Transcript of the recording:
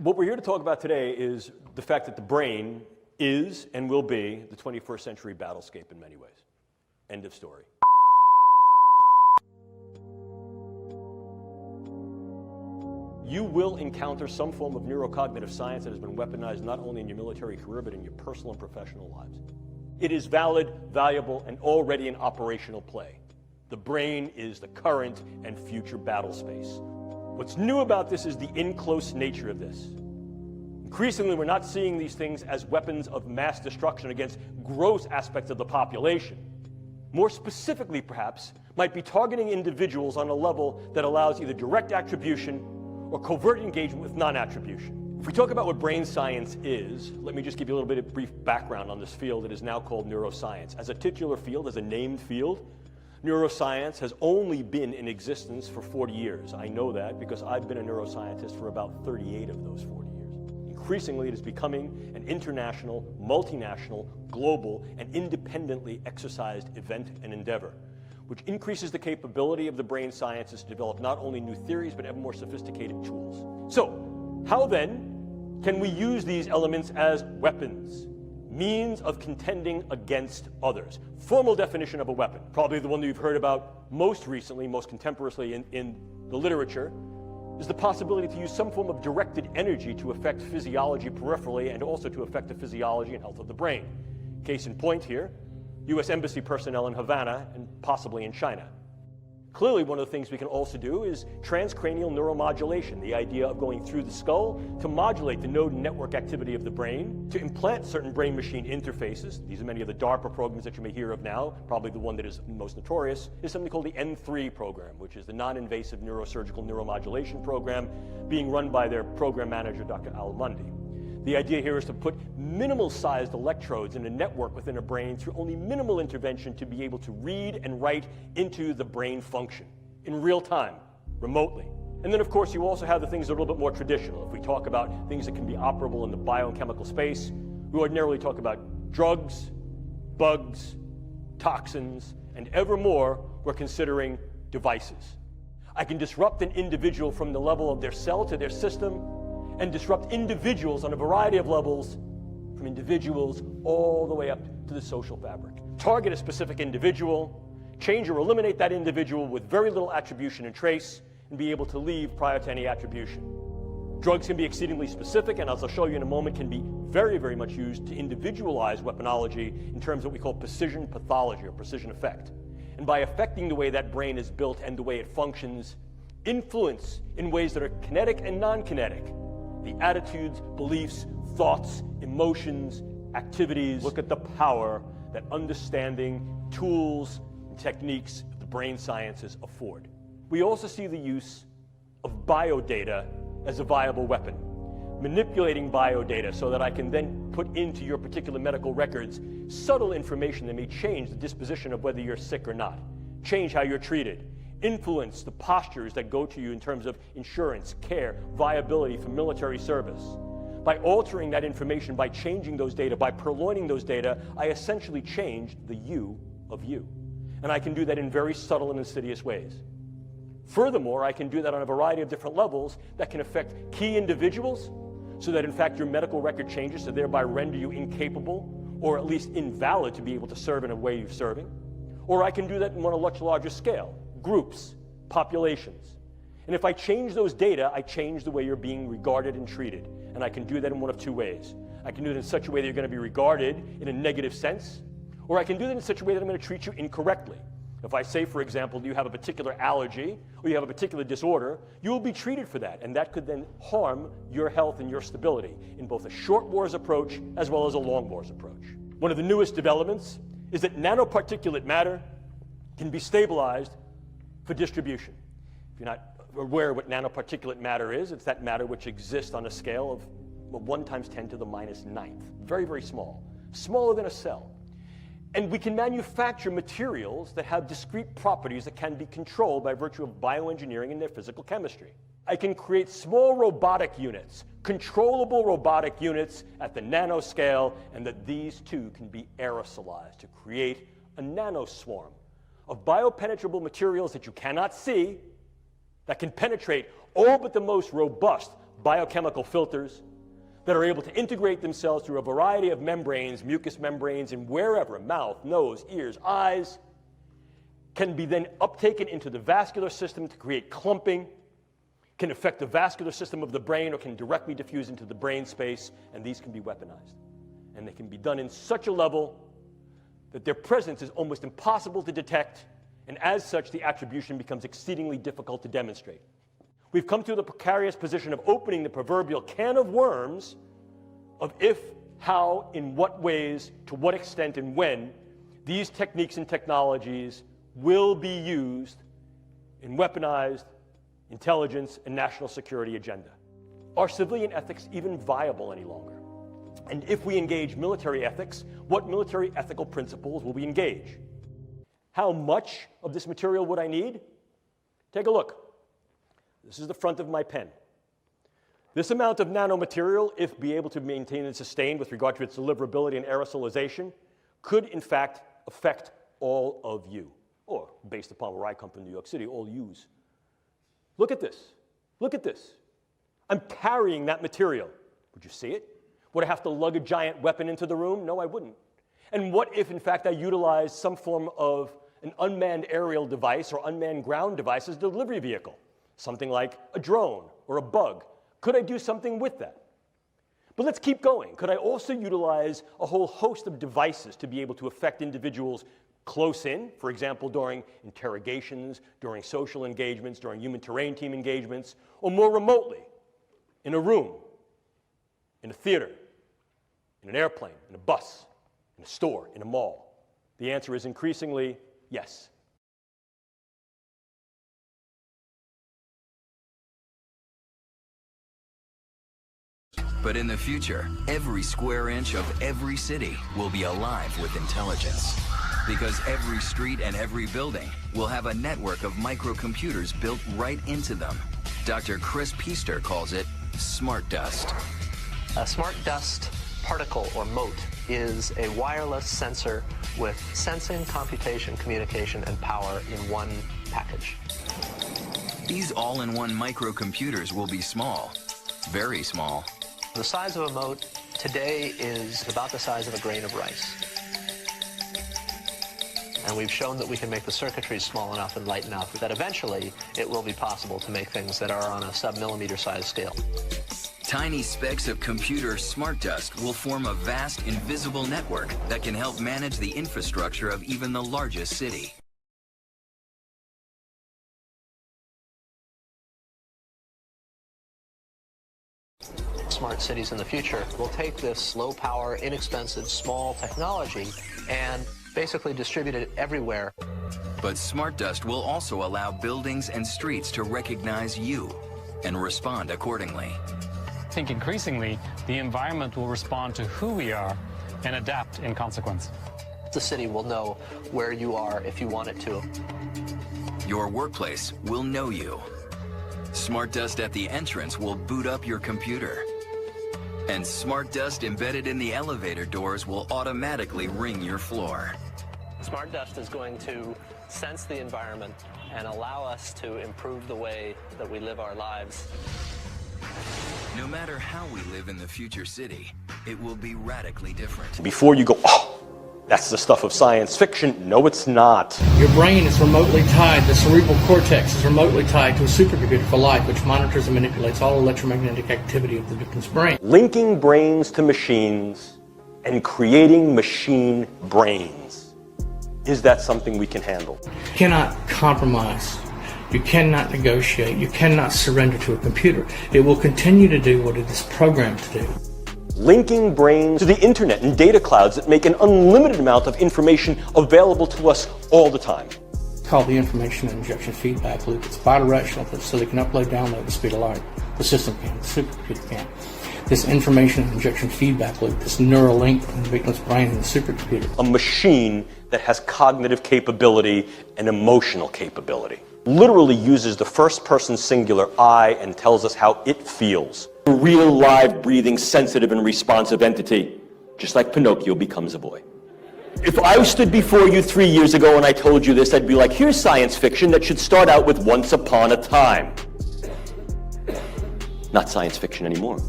What we're here to talk about today is the fact that the brain is and will be the 21st century battlescape in many ways. End of story. You will encounter some form of neurocognitive science that has been weaponized not only in your military career, but in your personal and professional lives. It is valid, valuable, and already in operational play. The brain is the current and future battle space. What's new about this is the in-close nature of this. Increasingly, we're not seeing these things as weapons of mass destruction against gross aspects of the population. More specifically, perhaps, might be targeting individuals on a level that allows either direct attribution or covert engagement with non-attribution. If we talk about what brain science is, let me just give you a little bit of brief background on this field that is now called neuroscience. As a titular field, as a named field, neuroscience has only been in existence for 40 years. I know that because I've been a neuroscientist for about 38 of those 40 years. Increasingly, it is becoming an international, multinational, global, and independently exercised event and endeavor, which increases the capability of the brain sciences to develop not only new theories, but ever more sophisticated tools. So, how then can we use these elements as weapons? Means of contending against others. Formal definition of a weapon, probably the one that you've heard about most recently, most contemporaneously in the literature, is the possibility to use some form of directed energy to affect physiology peripherally and also to affect the physiology and health of the brain. Case in point here, U.S. Embassy personnel in Havana and possibly in China. Clearly, one of the things we can also do is transcranial neuromodulation, the idea of going through the skull to modulate the node and network activity of the brain, to implant certain brain-machine interfaces. These are many of the DARPA programs that you may hear of now. Probably the one that is most notorious is something called the N3 program, which is the non-invasive neurosurgical neuromodulation program being run by their program manager, Dr. Al Mundi. The idea here is to put minimal-sized electrodes in a network within a brain through only minimal intervention to be able to read and write into the brain function in real time, remotely. And then, of course, you also have the things that are a little bit more traditional. If we talk about things that can be operable in the biochemical space, we ordinarily talk about drugs, bugs, toxins, and ever more, we're considering devices. I can disrupt an individual from the level of their cell to their system, and disrupt individuals on a variety of levels, from individuals all the way up to the social fabric. Target a specific individual, change or eliminate that individual with very little attribution and trace, and be able to leave prior to any attribution. Drugs can be exceedingly specific, and as I'll show you in a moment, can be very, very much used to individualize weaponology in terms of what we call precision pathology or precision effect. And by affecting the way that brain is built and the way it functions, influence in ways that are kinetic and non-kinetic the attitudes, beliefs, thoughts, emotions, activities. Look at the power that understanding, tools, and techniques of the brain sciences afford. We also see the use of biodata as a viable weapon. Manipulating biodata so that I can then put into your particular medical records subtle information that may change the disposition of whether you're sick or not, change how you're treated, influence the postures that go to you in terms of insurance, care, viability for military service. By altering that information, by changing those data, by purloining those data, I essentially change the you of you. And I can do that in very subtle and insidious ways. Furthermore, I can do that on a variety of different levels that can affect key individuals so that in fact your medical record changes to thereby render you incapable or at least invalid to be able to serve in a way you're serving. Or I can do that on a much larger scale. Groups, populations. And if I change those data, I change the way you're being regarded and treated. And I can do that in one of two ways. I can do it in such a way that you're going to be regarded in a negative sense, or I can do that in such a way that I'm going to treat you incorrectly. If I say, for example, you have a particular allergy or you have a particular disorder, you will be treated for that, and that could then harm your health and your stability in both a short wars approach as well as a long wars approach. One of the newest developments is that nanoparticulate matter can be stabilized for distribution. If you're not aware of what nanoparticulate matter is, it's that matter which exists on a scale of 1 × 10⁹ very, very small, smaller than a cell. And we can manufacture materials that have discrete properties that can be controlled by virtue of bioengineering and their physical chemistry. I can create small robotic units, controllable robotic units at the nanoscale, and that these too can be aerosolized to create a nanoswarm of biopenetrable materials that you cannot see, that can penetrate all but the most robust, biochemical filters that are able to integrate themselves through a variety of membranes, mucous membranes, and wherever, mouth, nose, ears, eyes, can be then uptaken into the vascular system to create clumping, can affect the vascular system of the brain, or can directly diffuse into the brain space, and these can be weaponized. And they can be done in such a level that their presence is almost impossible to detect, and as such, the attribution becomes exceedingly difficult to demonstrate. We've come to the precarious position of opening the proverbial can of worms of if, how, in what ways, to what extent, and when these techniques and technologies will be used in weaponized intelligence and national security agenda. Are civilian ethics even viable any longer? And if we engage military ethics, what military ethical principles will we engage? How much of this material would I need? Take a look. This is the front of my pen. This amount of nanomaterial, if be able to maintain and sustain with regard to its deliverability and aerosolization, could in fact affect all of you, or based upon where I come from, New York City, all yous. Look at this. Look at this. I'm carrying that material. Would you see it? Would I have to lug a giant weapon into the room? No, I wouldn't. And what if, in fact, I utilized some form of an unmanned aerial device or unmanned ground device as a delivery vehicle? Something like a drone or a bug. Could I do something with that? But let's keep going. Could I also utilize a whole host of devices to be able to affect individuals close in, for example, during interrogations, during social engagements, during human terrain team engagements, or more remotely, in a room, in a theater, in an airplane, in a bus, in a store, in a mall? The answer is increasingly yes. But in the future, every square inch of every city will be alive with intelligence. Because every street and every building will have a network of microcomputers built right into them. Dr. Chris Piester calls it smart dust. A smart dust particle, or mote, is a wireless sensor with sensing, computation, communication, and power in one package. These all-in-one microcomputers will be small, very small. The size of a mote today is about the size of a grain of rice. And we've shown that we can make the circuitry small enough and light enough that eventually it will be possible to make things that are on a sub-millimeter size scale. Tiny specks of computer smart dust will form a vast, invisible network that can help manage the infrastructure of even the largest city. Smart cities in the future will take this low-power, inexpensive, small technology and basically distribute it everywhere. But smart dust will also allow buildings and streets to recognize you and respond accordingly. I think increasingly the environment will respond to who we are and adapt in consequence. The city will know where you are if you want it to. Your workplace will know you. Smart dust at the entrance will boot up your computer. And smart dust embedded in the elevator doors will automatically ring your floor. Smart dust is going to sense the environment and allow us to improve the way that we live our lives. No matter how we live in the future city, it will be radically different. Before you go, oh, that's the stuff of science fiction. No, it's not. Your brain is remotely tied, the cerebral cortex is remotely tied to a supercomputer for life, which monitors and manipulates all electromagnetic activity of the victim's brain. Linking brains to machines and creating machine brains. Is that something we can handle? You cannot compromise. You cannot negotiate. You cannot surrender to a computer. It will continue to do what it is programmed to do. Linking brains to the internet and data clouds that make an unlimited amount of information available to us all the time. It's called the information injection feedback loop. It's bidirectional, so they can upload, download at the speed of light. The system can, the supercomputer can. This information injection feedback loop, this neural link between the victim's brain and the supercomputer. A machine that has cognitive capability and emotional capability. Literally uses the first person singular I and tells us how it feels. A real, live, breathing, sensitive, and responsive entity, just like Pinocchio becomes a boy. If I stood before you 3 years ago and I told you this, I'd be like, here's science fiction that should start out with once upon a time. not science fiction anymore.